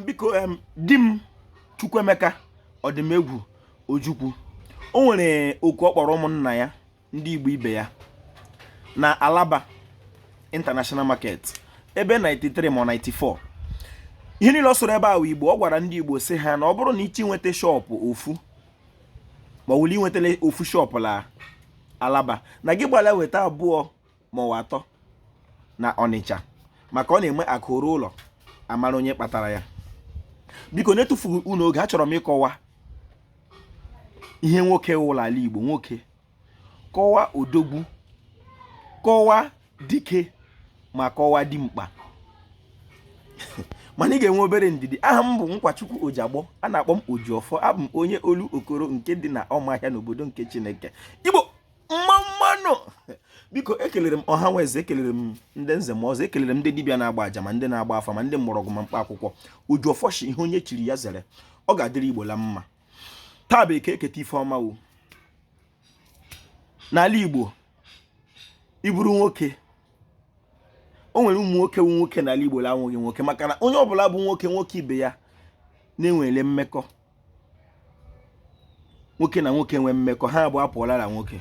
biko dim Chukwuemeka Odimegwu Ojukwu o nwere oku ọkpọrọ ụmụnna ya ndị Igbo ibe ya na Alaba International Market ebe 93 ma 94 ihe niile ọ soro ebe ahụ Igbo ọ gwara ndị Igbo sị ha na ọ bụrụ na ichi nweta shọpụ ofu ma wuli nwetele ofu shọpụ la Alaba na gị gbala weta abụọ ma ọ atọ na Ọnịcha maka ọ na-eme akụrụ ụlọ amara onye kpatara ya. Biko netufughị unu oge achọrọ m ịkọwa ihe nwoke ụlọ ala Igbo nwoke kọwa odogwu kọwa dike ma kọwa dimkpa mana ị ga-enwe obere ndidi. Aha m bụ Nkwachukwu Ojiagbọ a na-akpọ m Ojiọfọ abụ m onye olu okoro nke dị na Ọmahịa n'obodo nke Chineke Igbo mmanụ. Biko ekelere m ọha nweze ekelere m ndị nze m ọzọ ekelere m ndị dibịa na-agba aja ma ndị na-agba afa ma ndị mgbọrọgwụ ma mkpa akwụkwọ. Ojiọfọ shi ihe onye chiri ya zere ọ ga-adịrị Igbo la mma. Taa bụ eke eketa ife ọma wo n'ala Igbo iburu nwoke o nwere ụmụ nwoke wu nwoke n'ala Igbo la anwụghị nwoke maka na onye ọbụla bụ nwoke ibe ya na-enwele mmekọ nwoke na nwoke nwe mmekọ ha abụọ apụọla na nwoke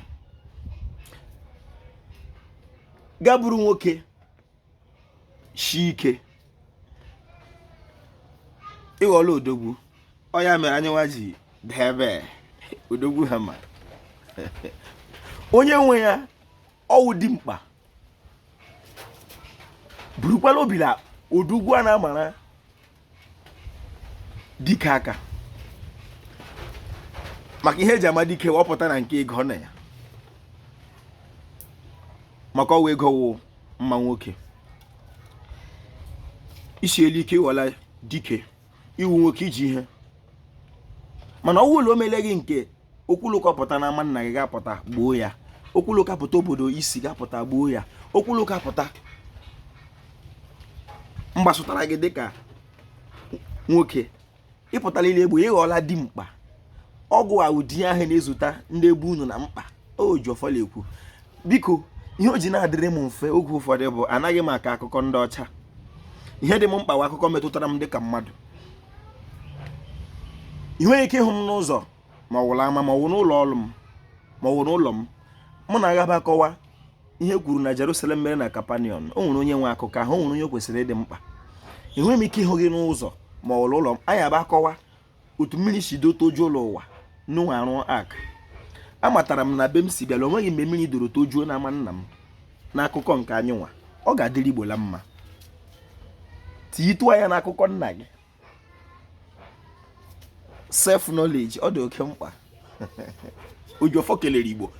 gaburu nwoke shi ike ịghọla odogwu ọ ya mere anyị nwa ji debe odogwu ha ma onye nwe ya ọwụ dimkpa burukwala obila odogwu a na-amara dike aka maka ihe eji ama dike wọpụta na nke ego na ya maka ọwa ego wụ mma nwoke isi elu ike wala dike iwu nwoke iji ihe mana ọwụ ụlọ omele gị nke okwulokọpụta na ama nna gị ga-apụta gboo ya okwulokọpụta obodo isi ga-apụta gboo ya okwulokọpụta mgbasụtara gị dịka nwoke ịpụtala ile egbo ịghọla dimkpa ọgwụ a ụdị ahụ na-ezụta ndị ebe unu na mkpa Ojiọfọ ekwu. Biko ihe o ji na-adịrị m mfe oge ụfọdụ bụ anaghị m aka akụkọ ndị ọcha ihe dị m mkpa wa akụkọ metụtara m dịka mmadụ. ị nweghị ike ịhụ m n'ụzọ ma ọ wụla ama ma ọ wụ n'ụlọ ọrụ m ma ọ wụ n'ụlọ m mụ na-agaba akọwa ihe kwuru na Jerusalem mere na Kapanion o nwere onye nwe akụkọ ahụ o nwere onye kwesịrị ịdị mkpa. enweghị m ike ịhụ gị n'ụzọ ma ọ wụla ụlọ m anyị aba akọwa otu mmiri si dotojuo ụlọ ụwa n'ụwa arụ ak amatara m na be m si bịala onweghị mgbe mmiri doro tojuo na ama nna m n'akụkọ nke anyị nwa ọ ga-adịrị Igbo la mma tiyitụọ ya n'akụkọ nna gị self knowledge ọ dị oke mkpa. Ojiọfọ kelere Igbo